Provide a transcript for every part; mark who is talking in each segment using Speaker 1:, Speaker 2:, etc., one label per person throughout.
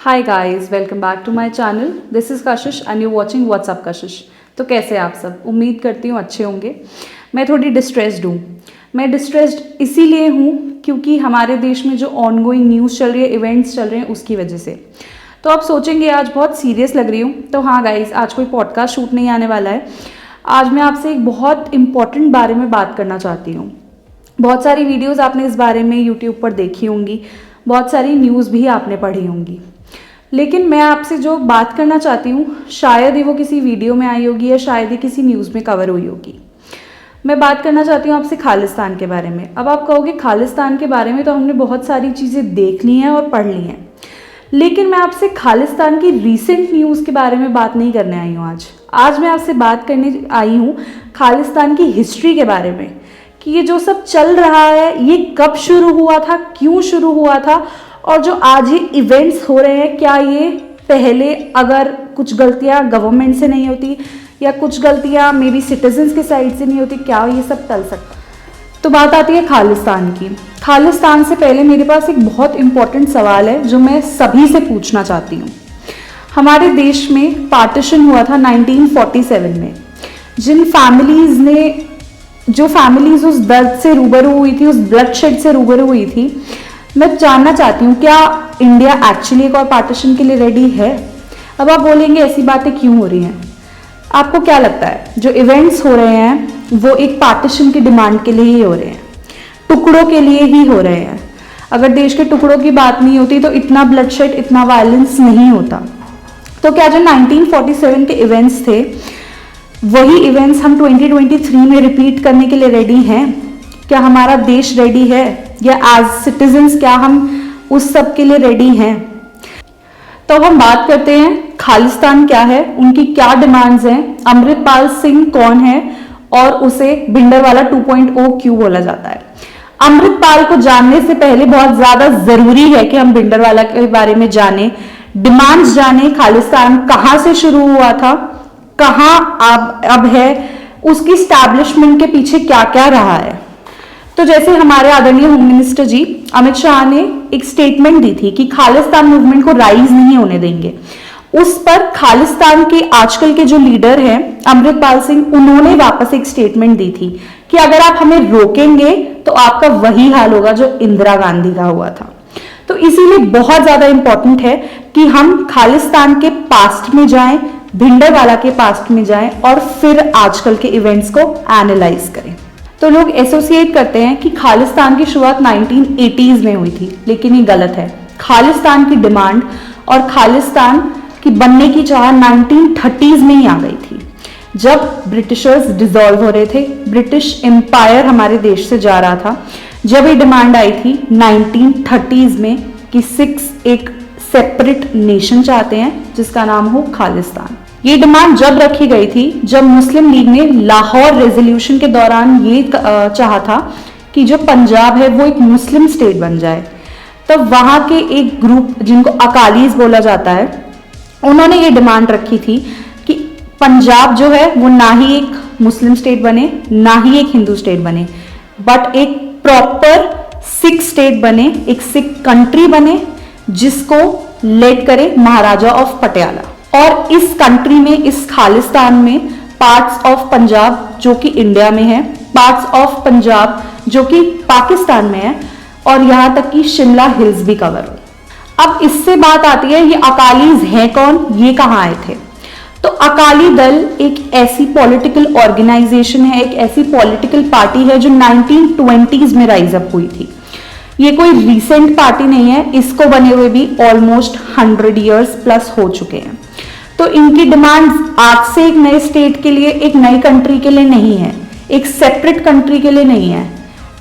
Speaker 1: Hi guys, welcome back to my channel. This is Kashish and you watching what's up Kashish. तो कैसे हैं आप सब? उम्मीद करती हूँ अच्छे होंगे। मैं थोड़ी डिस्ट्रेस्ड हूँ। मैं डिस्ट्रेस्ड इसीलिए हूँ क्योंकि हमारे देश में जो ऑनगोइंग न्यूज़ चल रही है, इवेंट्स चल रहे हैं, उसकी वजह से। तो आप सोचेंगे आज बहुत सीरियस लग रही हूँ। तो हाँ गाइस, आज कोई पॉडकास्ट शूट नहीं आने वाला है। आज मैं आपसे एक बहुत इंपॉर्टेंट बारे में बात करना चाहती हूँ। बहुत सारी वीडियोज़ आपने इस बारे में यूट्यूब पर देखी होंगी, बहुत सारी न्यूज़ भी आपने पढ़ी होंगी, लेकिन मैं आपसे जो बात करना चाहती हूँ शायद ही वो किसी वीडियो में आई होगी या शायद ही किसी न्यूज़ में कवर हुई होगी। मैं बात करना चाहती हूँ आपसे खालिस्तान के बारे में। अब आप कहोगे खालिस्तान के बारे में तो हमने बहुत सारी चीज़ें देख ली हैं और पढ़ ली हैं, लेकिन मैं आपसे खालिस्तान की रीसेंट न्यूज़ के बारे में बात नहीं करने आई हूँ। आज मैं आपसे बात करने आई हूँ खालिस्तान की हिस्ट्री के बारे में, कि ये जो सब चल रहा है ये कब शुरू हुआ था, क्यों शुरू हुआ था, और जो आज ये इवेंट्स हो रहे हैं, क्या ये पहले अगर कुछ गलतियां गवर्नमेंट से नहीं होती या कुछ गलतियां मे बी सिटीजन्स के साइड से नहीं होती, क्या ये सब टल सकता। तो बात आती है खालिस्तान की। खालिस्तान से पहले मेरे पास एक बहुत इंपॉर्टेंट सवाल है जो मैं सभी से पूछना चाहती हूँ। हमारे देश में पार्टीशन हुआ था 1947 में। जो फैमिलीज उस दर्द से रूबरू हुई थी, उस ब्लडशेड से रूबरू हुई थी, मैं जानना चाहती हूँ क्या इंडिया एक्चुअली एक और पार्टीशन के लिए रेडी है। अब आप बोलेंगे ऐसी बातें क्यों हो रही हैं। आपको क्या लगता है जो इवेंट्स हो रहे हैं वो एक पार्टीशन की डिमांड के लिए ही हो रहे हैं, टुकड़ों के लिए ही हो रहे हैं? अगर देश के टुकड़ों की बात नहीं होती तो इतना ब्लडशेड, इतना वायलेंस नहीं होता। तो क्या जो 1947 के इवेंट्स थे वही इवेंट्स हम 2023 में रिपीट करने के लिए रेडी हैं? क्या हमारा देश रेडी है, या एज सिटीजन्स क्या हम उस सब के लिए रेडी हैं? तो हम बात करते हैं खालिस्तान क्या है, उनकी क्या डिमांड्स हैं, अमृतपाल सिंह कौन है और उसे भिंडरवाला 2.0 क्यों बोला जाता है। अमृतपाल को जानने से पहले बहुत ज्यादा जरूरी है कि हम भिंडरवाला के बारे में जाने, डिमांड्स जाने, खालिस्तान कहां से शुरू हुआ था, कहां अब है, उसकी स्टैब्लिशमेंट के पीछे क्या क्या रहा है। तो जैसे हमारे आदरणीय होम मिनिस्टर जी अमित शाह ने एक स्टेटमेंट दी थी कि खालिस्तान मूवमेंट को राइज नहीं होने देंगे, उस पर खालिस्तान के आजकल के जो लीडर हैं अमृतपाल सिंह, उन्होंने वापस एक स्टेटमेंट दी थी कि अगर आप हमें रोकेंगे तो आपका वही हाल होगा जो इंदिरा गांधी का हुआ था। तो इसीलिए बहुत ज्यादा इंपॉर्टेंट है कि हम खालिस्तान के पास्ट में जाएं, भिंडरवाला के पास्ट में जाएं और फिर आजकल के इवेंट्स को एनालाइज करें। तो लोग एसोसिएट करते हैं कि खालिस्तान की शुरुआत 1980s में हुई थी, लेकिन ये गलत है। खालिस्तान की डिमांड और खालिस्तान की बनने की चाह 1930s में ही आ गई थी, जब ब्रिटिशर्स डिसॉल्व हो रहे थे, ब्रिटिश एम्पायर हमारे देश से जा रहा था। जब ये डिमांड आई थी 1930s में कि सिक्स एक सेपरेट नेशन चाहते हैं जिसका नाम हो खालिस्तान। ये डिमांड जब रखी गई थी जब मुस्लिम लीग ने लाहौर रेजोल्यूशन के दौरान ये चाहा था कि जो पंजाब है वो एक मुस्लिम स्टेट बन जाए। तब वहां के एक ग्रुप जिनको अकालीज बोला जाता है, उन्होंने ये डिमांड रखी थी कि पंजाब जो है वो ना ही एक मुस्लिम स्टेट बने, ना ही एक हिंदू स्टेट बने, बट एक प्रॉपर सिख स्टेट बने, एक सिख कंट्री बने जिसको लीड करे महाराजा ऑफ पटियाला। और इस कंट्री में, इस खालिस्तान में पार्ट्स ऑफ पंजाब जो कि इंडिया में है, पार्ट्स ऑफ पंजाब जो कि पाकिस्तान में है, और यहां तक कि शिमला हिल्स भी कवर हो। अब इससे बात आती है ये अकालीज हैं कौन, ये कहां आए थे। तो अकाली दल एक ऐसी पॉलिटिकल ऑर्गेनाइजेशन है, एक ऐसी पॉलिटिकल पार्टी है जो 1920s में राइज अप हुई थी। ये कोई रीसेंट पार्टी नहीं है, इसको बने हुए भी ऑलमोस्ट 100 ईयर्स प्लस हो चुके हैं। तो इनकी डिमांड आज से एक नए स्टेट के लिए, एक नई कंट्री के लिए नहीं है, एक सेपरेट कंट्री के लिए नहीं है।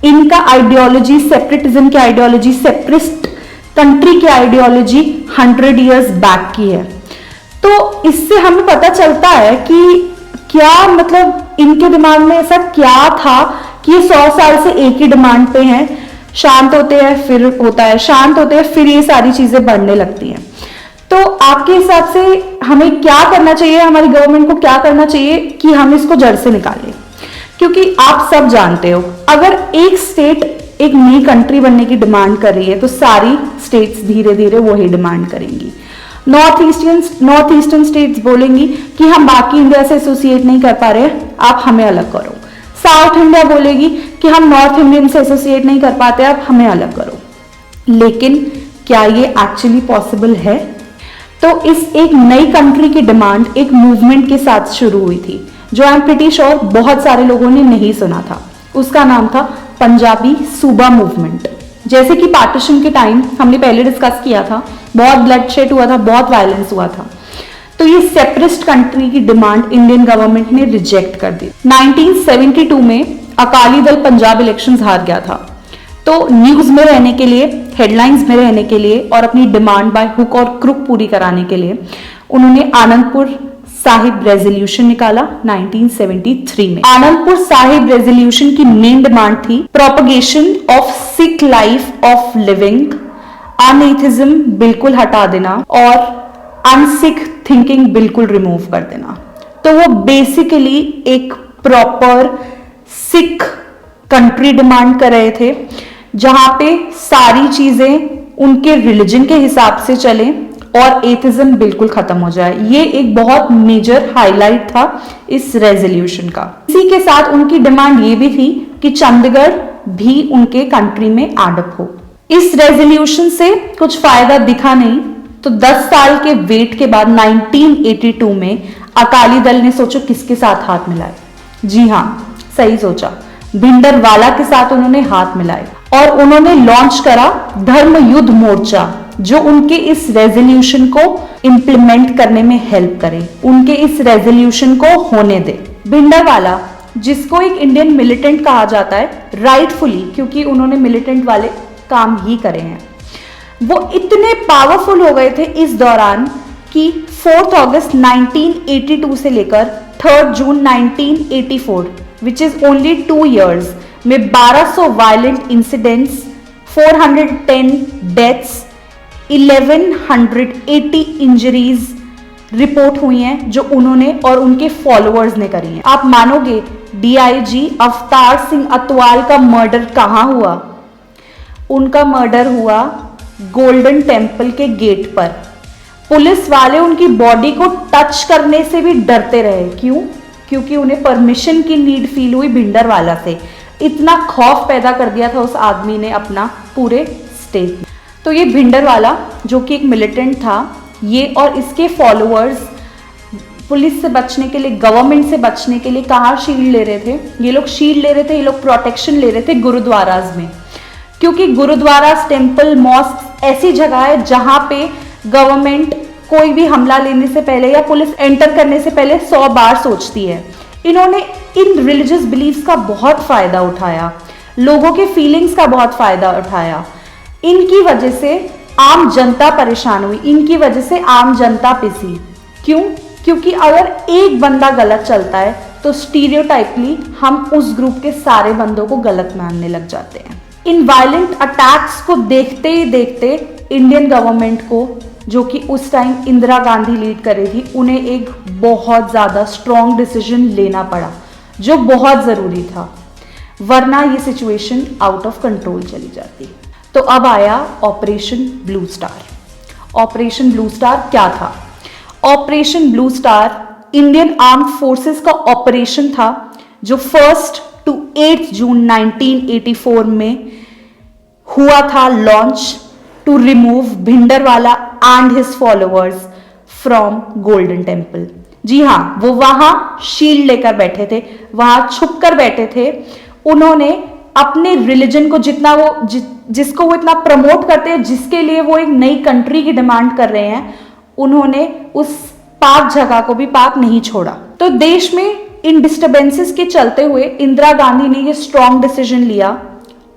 Speaker 1: इनका आइडियोलॉजी सेपरेटिज्म की आइडियोलॉजी, सेपरेटिस्ट कंट्री की आइडियोलॉजी 100 ईयर्स बैक की है। तो इससे हमें पता चलता है कि क्या मतलब इनके दिमाग में ऐसा क्या था कि ये 100 साल से एक ही डिमांड पे हैं। शांत होते हैं फिर होता है, शांत होते हैं फिर ये सारी चीजें बढ़ने लगती हैं। तो आपके हिसाब से हमें क्या करना चाहिए, हमारी गवर्नमेंट को क्या करना चाहिए कि हम इसको जड़ से निकालें? क्योंकि आप सब जानते हो अगर एक स्टेट एक नई कंट्री बनने की डिमांड कर रही है, तो सारी स्टेट्स धीरे धीरे वही डिमांड करेंगी। नॉर्थ ईस्टर्न स्टेट्स बोलेंगी कि हम बाकी इंडिया से एसोसिएट नहीं कर पा रहे, आप हमें अलग करो। साउथ इंडिया बोलेगी कि हम नॉर्थ इंडियन से एसोसिएट नहीं कर पाते, आप हमें अलग करो। लेकिन क्या ये एक्चुअली पॉसिबल है? तो इस एक नई कंट्री की डिमांड एक मूवमेंट के साथ शुरू हुई थी, जो आई एम प्रिटी श्योर बहुत सारे लोगों ने नहीं सुना था। उसका नाम था पंजाबी सूबा मूवमेंट। जैसे कि पार्टीशन के टाइम हमने पहले डिस्कस किया था, बहुत ब्लडशेड हुआ था, बहुत वायलेंस हुआ था, तो ये सेपरेटिस्ट कंट्री की डिमांड इंडियन गवर्नमेंट ने रिजेक्ट कर दी। 1972 में अकाली दल पंजाब इलेक्शंस हार गया था, तो न्यूज में रहने के लिए, हेडलाइंस में रहने के लिए और अपनी डिमांड बाय हुक और क्रुक पूरी कराने के लिए उन्होंने आनंदपुर साहिब रेजोल्यूशन निकाला 1973 में। आनंदपुर साहिब रेजोल्यूशन की मेन डिमांड थी propagation of Sikh life of living, अनएथिज्म बिल्कुल हटा देना और अनसिख थिंकिंग बिल्कुल रिमूव कर देना। तो वो बेसिकली एक प्रॉपर सिख कंट्री डिमांड कर रहे थे, जहां पे सारी चीजें उनके रिलीजन के हिसाब से चले और एथिज्म बिल्कुल खत्म हो जाए। ये एक बहुत मेजर हाईलाइट था इस रेजोल्यूशन का। इसी के साथ उनकी डिमांड ये भी थी कि चंडीगढ़ भी उनके कंट्री में एडअप हो। इस रेजोल्यूशन से कुछ फायदा दिखा नहीं, तो 10 साल के वेट के बाद 1982 में अकाली दल ने सोचो किसके साथ हाथ मिलाए। जी हां, सही सोचा, भिंडरवाला के साथ उन्होंने हाथ मिलाए और उन्होंने लॉन्च करा धर्म युद्ध मोर्चा, जो उनके इस रेजोल्यूशन को इंप्लीमेंट करने में हेल्प करे, उनके इस रेजोल्यूशन को होने दे। भिंडरवाला, जिसको एक इंडियन मिलिटेंट कहा जाता है राइटफुली, क्योंकि उन्होंने मिलिटेंट वाले काम ही करे हैं, वो इतने पावरफुल हो गए थे इस दौरान कि 4 अगस्त 1982 से लेकर 3 जून 1984 विच इज ओनली 2 years में 1200 violent incidents, 410 deaths, 1180 injuries report हुई हैं, जो उन्होंने और उनके फॉलोअर्स ने करी हैं। आप मानोगे डीआईजी अवतार सिंह अतवाल का मर्डर कहां हुआ? उनका मर्डर हुआ गोल्डन टेम्पल के गेट पर। पुलिस वाले उनकी बॉडी को टच करने से भी डरते रहे। क्यों? क्योंकि उन्हें परमिशन की नीड फील हुई भिंडरवाला से। इतना खौफ पैदा कर दिया था उस आदमी ने अपना पूरे स्टेट में। तो ये भिंडरवाला, जो कि एक मिलिटेंट था, ये और इसके फॉलोअर्स पुलिस से बचने के लिए, गवर्नमेंट से बचने के लिए कहाँ शील्ड ले रहे थे? ये लोग शील्ड ले रहे थे, ये लोग प्रोटेक्शन ले रहे थे गुरुद्वाराज में, क्योंकि गुरुद्वाराज, टेम्पल, मॉस्क ऐसी जगह है जहां पे गवर्नमेंट कोई भी हमला लेने से पहले या पुलिस एंटर करने से पहले 100 बार सोचती है। इन्होंने इन रिलीजियस बिलीफ्स का बहुत फायदा उठाया, लोगों के फीलिंग्स का बहुत फायदा उठाया। इनकी वजह से आम जनता परेशान हुई, इनकी वजह से आम जनता पिसी। क्यों? क्योंकि अगर एक बंदा गलत चलता है तो स्टीरियोटाइपली हम उस ग्रुप के सारे बंदों को गलत मानने लग जाते हैं। इन वायलेंट अटैक्स को देखते ही देखते इंडियन गवर्नमेंट को, जो कि उस टाइम इंदिरा गांधी लीड कर रही थी, उन्हें एक बहुत ज़्यादा स्ट्रॉन्ग डिसीजन लेना पड़ा, जो बहुत ज़रूरी था, वरना ये सिचुएशन आउट ऑफ कंट्रोल चली जाती। तो अब आया operation blue star. Operation blue star क्या था? Operation blue star Indian armed forces का ऑपरेशन था, जो 1 to 8 जून 1984 में हुआ था launch to remove Bhindranwale and his followers from golden temple. जी हाँ, वो वहां शील्ड लेकर बैठे थे, वहां छुप कर बैठे थे। उन्होंने अपने रिलीजन को जितना वो जिसको वो इतना प्रमोट करते हैं, जिसके लिए वो एक नई कंट्री की डिमांड कर रहे हैं, उन्होंने उस पाक जगह को भी पाक नहीं छोड़ा। तो देश में इन डिस्टर्बेंसेस के चलते हुए इंदिरा गांधी ने ये स्ट्रॉन्ग डिसीजन लिया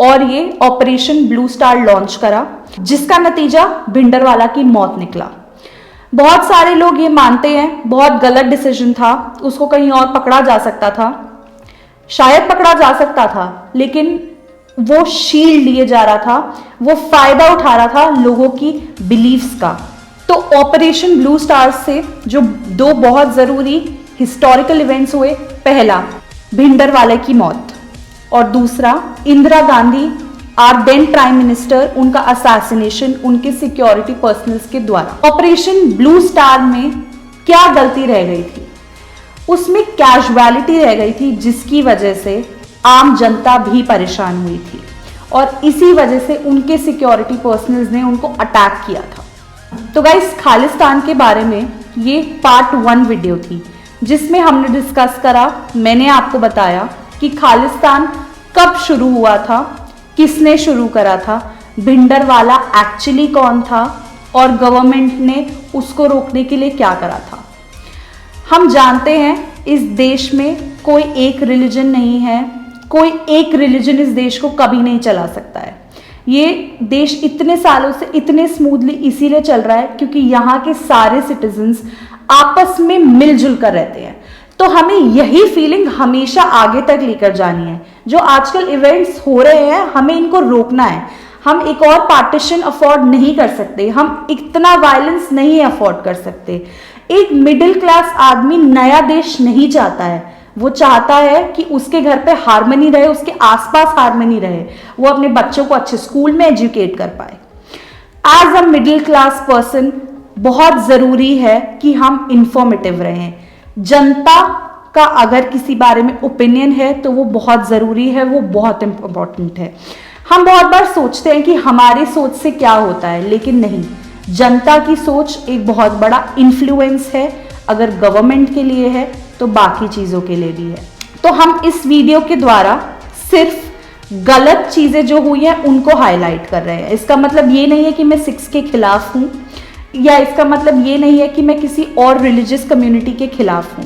Speaker 1: और ये ऑपरेशन ब्लू स्टार लॉन्च करा, जिसका नतीजा भिंडरवाला की मौत निकला। बहुत सारे लोग ये मानते हैं बहुत गलत डिसीजन था, उसको कहीं और पकड़ा जा सकता था, शायद पकड़ा जा सकता था, लेकिन वो शील्ड लिए जा रहा था, वो फायदा उठा रहा था लोगों की बिलीफ्स का। तो ऑपरेशन ब्लू स्टार से जो 2 बहुत जरूरी हिस्टोरिकल इवेंट्स हुए, पहला भिंडरवाले की मौत और दूसरा Indira Gandhi our then prime minister, उनका असैसिनेशन उनके सिक्योरिटी पर्सनल्स के द्वारा। ऑपरेशन ब्लू स्टार में क्या गलती रह गई थी? उसमें कैजुअलिटी रह गई थी, जिसकी वजह से आम जनता भी परेशान हुई थी और इसी वजह से उनके सिक्योरिटी पर्सनल्स ने उनको अटैक किया था। तो गाइस, खालिस्तान के बारे में ये पार्ट 1 वीडियो थी जिसमें हमने डिस्कस करा। मैंने आपको बताया कि खालिस्तान कब शुरू हुआ था, किसने शुरू करा था, भिंडरवाला एक्चुअली कौन था और गवर्नमेंट ने उसको रोकने के लिए क्या करा था। हम जानते हैं इस देश में कोई एक रिलीजन नहीं है, कोई एक रिलीजन इस देश को कभी नहीं चला सकता है। ये देश इतने सालों से इतने स्मूथली इसीलिए चल रहा है क्योंकि यहाँ के सारे सिटीजन्स आपस में मिलजुल कर रहते हैं। तो हमें यही फीलिंग हमेशा आगे तक लेकर जानी है। जो आजकल इवेंट्स हो रहे हैं, हमें इनको रोकना है। हम एक और पार्टीशन अफोर्ड नहीं कर सकते, हम इतना वायलेंस नहीं अफोर्ड कर सकते। एक मिडिल क्लास आदमी नया देश नहीं चाहता है, वो चाहता है कि उसके घर पे हार्मनी रहे, उसके आसपास हार्मनी रहे, वो अपने बच्चों को अच्छे स्कूल में एजुकेट कर पाए। As a middle class person बहुत जरूरी है कि हम इंफॉर्मेटिव रहें। जनता का अगर किसी बारे में ओपिनियन है तो वो बहुत जरूरी है, वो बहुत इंपॉर्टेंट है। हम बहुत बार सोचते हैं कि हमारी सोच से क्या होता है, लेकिन नहीं, जनता की सोच एक बहुत बड़ा इन्फ्लुएंस है। अगर गवर्नमेंट के लिए है तो बाकी चीजों के लिए भी है। तो हम इस वीडियो के द्वारा सिर्फ गलत चीजें जो हुई हैं उनको हाईलाइट कर रहे हैं। इसका मतलब ये नहीं है कि मैं सिक्स के खिलाफ हूं, या इसका मतलब ये नहीं है कि मैं किसी और रिलीजियस कम्युनिटी के खिलाफ हूं।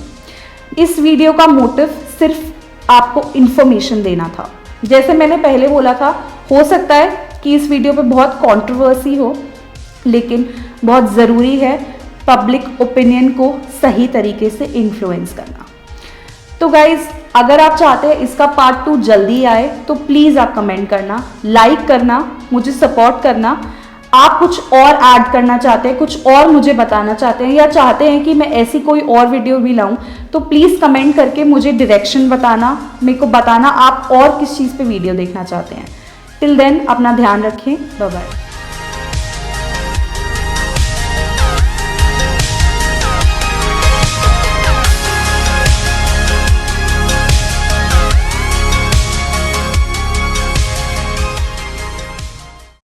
Speaker 1: इस वीडियो का मोटिव सिर्फ आपको इंफॉर्मेशन देना था। जैसे मैंने पहले बोला था, हो सकता है कि इस वीडियो पे बहुत कंट्रोवर्सी हो, लेकिन बहुत ज़रूरी है पब्लिक ओपिनियन को सही तरीके से इन्फ्लुएंस करना। तो गाइज, अगर आप चाहते हैं इसका पार्ट 2 जल्दी आए तो प्लीज़ आप कमेंट करना, लाइक करना, मुझे सपोर्ट करना। आप कुछ और ऐड करना चाहते हैं, कुछ और मुझे बताना चाहते हैं, या चाहते हैं कि मैं ऐसी कोई और वीडियो भी लाऊं, तो प्लीज़ कमेंट करके मुझे डायरेक्शन बताना, मेरे को बताना आप और किस चीज़ पे वीडियो देखना चाहते हैं। टिल देन अपना ध्यान रखें, बाय बाय।